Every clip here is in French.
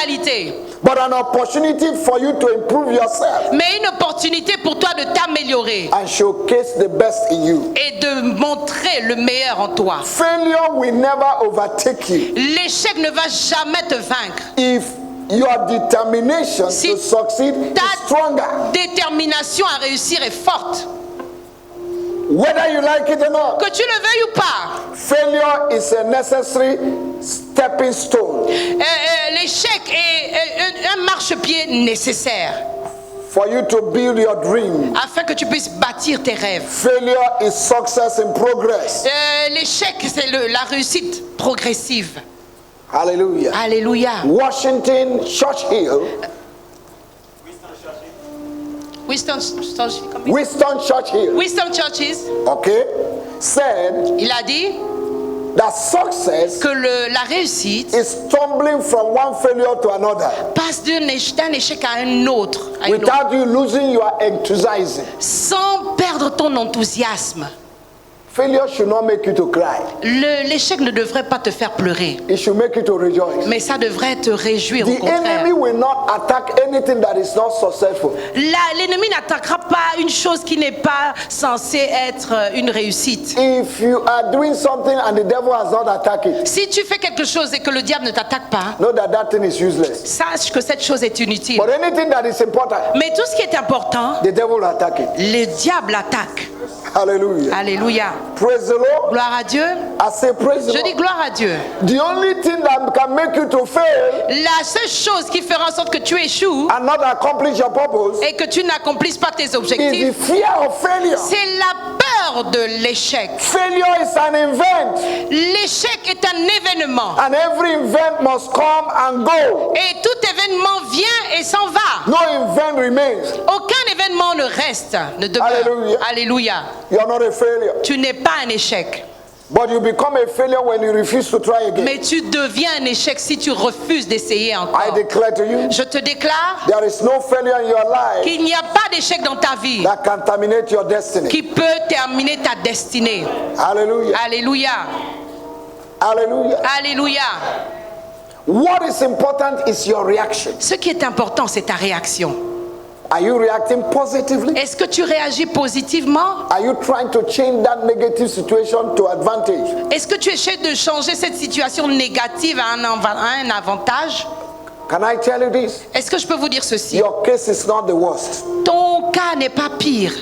finalité. but an opportunity for you to improve yourself Mais une opportunité pour toi de t'améliorer and showcase the best in you. et de montrer le meilleur en toi. Failure will never overtake you L'échec ne va jamais te vaincre. if your determination Si to succeed ta is stronger. détermination à réussir est forte. Whether you like it or not, Que tu le veuilles ou pas, failure is a necessary stepping stone l'échec est un marchepied nécessaire for you to build your dream. afin que tu puisses bâtir tes rêves. Failure is success in progress. L'échec, c'est la réussite progressive. Hallelujah. Alléluia. Washington Churchill, Winston Churchill, okay, said il a dit that success que la réussite is stumbling from one failure to another passe d'un échec à un autre, without you losing your enthusiasm. sans perdre ton enthousiasme. Failure should not make you to cry. L'échec ne devrait pas te faire pleurer, It should make you to rejoice. mais ça devrait te réjouir au The contraire. enemy will not attack anything that is not successful. L'ennemi n'attaquera pas une chose qui n'est pas censée être une réussite. If you are doing something and the devil has not attacked it, Si tu fais quelque chose et que le diable ne t'attaque pas, know that that thing is useless. sache que cette chose est inutile. But anything that is important, Mais tout ce qui est important, the devil will attack it. le diable attaque. Hallelujah. Alléluia. Praise the Lord. Gloire à Dieu. I say praise the Je dis Lord. gloire à Dieu. The only thing that can make you to fail La seule chose qui fera en sorte que tu échoues and not accomplish your purpose et que tu n'accomplisses pas tes is the objectifs, fear of failure. c'est la peur de l'échec. Failure is an event, L'échec est un événement. and every event must come and go. Et tout événement vient et s'en va. No event remains. Aucun événement ne reste, ne demeure. Alléluia. Alléluia. You are not a failure. Tu n'es pas un échec. But you become a failure when you refuse to try again. Mais tu deviens un échec si tu refuses d'essayer I encore. declare to you, Je te déclare there is no failure in your life qu'il n'y a pas d'échec dans ta vie that can terminate your destiny. qui peut terminer ta destinée. Hallelujah. Alléluia. Hallelujah. Alléluia. What is important is your reaction. Ce qui est important, c'est ta réaction. Are you reacting positively? Est-ce que tu réagis positivement? Are you trying to change that negative situation to advantage? Est-ce que tu essaies de changer cette situation négative à un avantage? Can I tell you this? Est-ce que je peux vous dire ceci? Your case is not the worst. Ton cas n'est pas pire.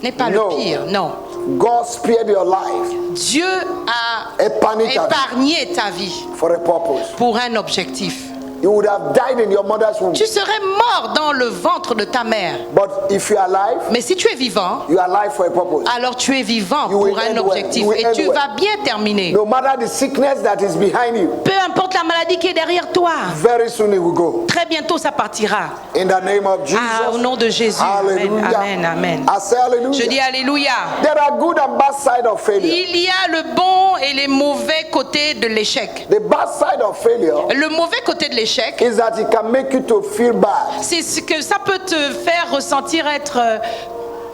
N'est pas No. le pire, non. God spared your life Dieu a Épargné ta vie. épargné ta vie for a purpose. pour un objectif. You would have died in your mother's womb. Tu serais mort dans le ventre de ta mère. But if you are alive, Mais si tu es vivant, you are alive for a purpose. alors tu es vivant You will pour un end well. objectif You will et end tu well. vas bien terminer. No matter the sickness that is behind you, Peu importe la maladie qui est derrière toi, very soon it will go. très bientôt ça partira. In the name of Jesus. Ah, au nom de Jésus. Amen, Hallelujah. amen, amen. I say hallelujah. Je dis alléluia. There are good and bad side of failure. Il y a le bon et les mauvais côtés de l'échec. The bad side of failure Le mauvais côté de l'échec, is that it can make you to feel bad. c'est ce que ça peut te faire ressentir être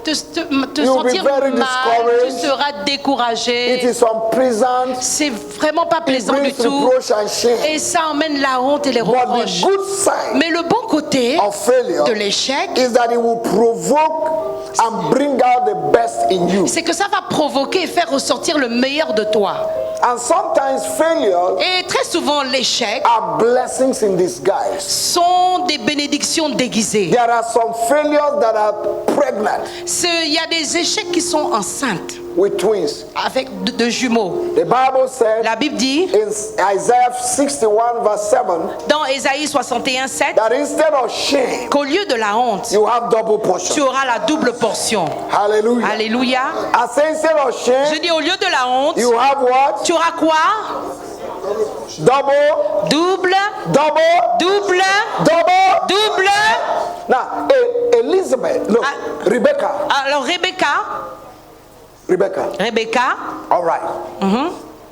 te You'll be sentir very mal, tu discouraged. seras It découragé. is unpleasant. C'est vraiment pas It plaisant du brings tout. reproach and shame. Et ça emmène la honte et les But the reproches. good side Mais le bon côté of failure de l'échec, is that it will provoke and bring out the best in you. c'est que ça va provoquer et faire ressortir le meilleur de toi. And sometimes failures Et très souvent, l'échec are blessings in disguise. sont des bénédictions déguisées. There are some failures that are pregnant Il y a des échecs qui sont enceintes with twins. avec de jumeaux. The Bible said La Bible dit in Isaiah 61 verse 7 dans Ésaïe 61:7 that instead of shame, qu'au lieu de la honte, you have double tu portion. auras la double portion. Hallelujah. Alléluia. I say instead of Je shame, dis au lieu de la honte, you have what? tu auras quoi? Double, Double, double, double, double. double. Now, Elizabeth, no, Rebecca. Alors Rebecca, all right.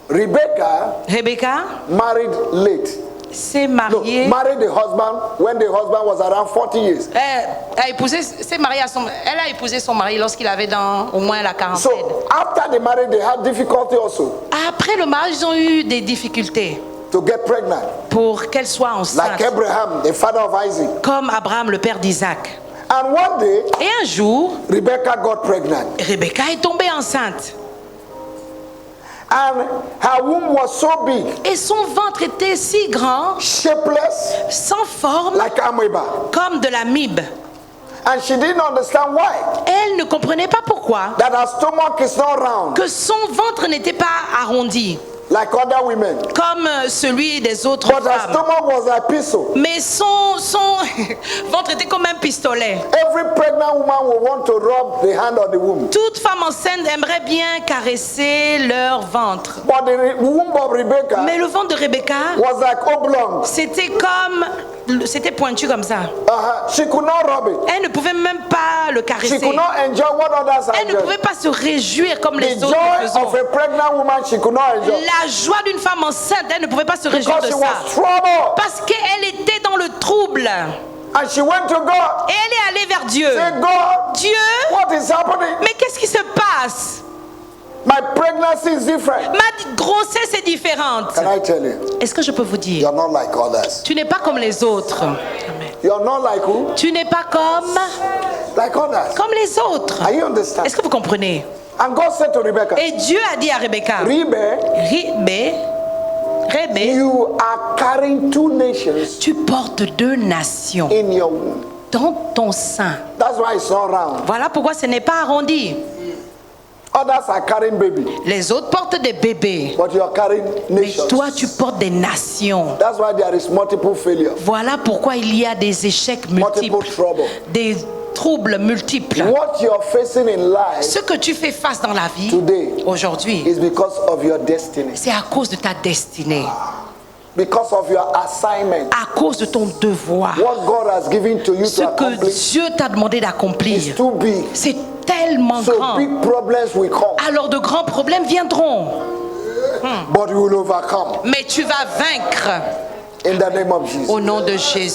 Rebecca married late. s'est No, mariée. married the husband when the husband was around 40 years. Elle a épousé son mari lorsqu'il avait au moins la quarantaine. So after the marriage, they had difficulty also. Après le mariage, ils ont eu des difficultés. to get pregnant. pour qu'elle soit enceinte, Like Abraham, the father of Isaac. comme Abraham, le père d'Isaac. And one day, Et un jour, Rebecca got pregnant. Rebecca est tombée enceinte. And her womb was so big, Et son ventre était si grand, shapeless, sans forme, like amoeba. comme de la mibe. And she didn't understand why. Elle ne comprenait pas pourquoi That her stomach is not round, que son ventre n'était pas arrondi, like other women. comme celui des autres But her femmes. stomach was like pistol. Mais son ventre était comme un pistolet. Every pregnant woman will want to rub the hand of the womb. Toute femme enceinte aimerait bien caresser leur ventre. But the womb of Rebecca Mais le ventre de Rebecca, was like oblong. c'était pointu comme ça. She could not rub it. Elle ne pouvait même pas le She caresser. could not enjoy what others Elle ne pouvait enjoy. pas se réjouir comme The les autres joy faisaient. of a pregnant woman she could not enjoy. La joie d'une femme enceinte, elle ne pouvait pas se réjouir Because de she ça. was troubled. Parce qu'elle était dans le trouble. And she went to God. Et elle est allée vers Dieu. Say, God, Dieu, what is happening? mais qu'est-ce qui se passe? My pregnancy is different. Ma grossesse est différente. Can I tell you? Est-ce que je peux vous dire? You're not like others. Tu n'es pas comme les autres. You're not like who? Tu n'es pas comme Like others. les autres. Are you understand? Est-ce que vous comprenez? And God said to Rebecca, Et Dieu a dit à Rebecca, Rebé, you are carrying two nations tu portes 2 nations in your womb. dans ton sein. That's why it's not round. Voilà pourquoi ce n'est pas arrondi. Others are carrying baby, Les autres portent des bébés, but you are carrying mais nations. toi tu portes des nations. That's why there is multiple failure, Voilà pourquoi il y a des échecs multiple multiples, trouble. des troubles multiples. What you're facing in life Ce que tu fais face dans la vie today aujourd'hui, is because of your destiny, c'est à cause de ta destinée, because of your assignment. à cause de ton devoir. What God has given to you Ce to que accomplish Dieu t'a demandé is d'accomplir, too big. c'est tellement So grand. big problems will come, Alors de grands problèmes viendront, but you will overcome mais tu vas vaincre in the name of Jesus. au nom de Jésus.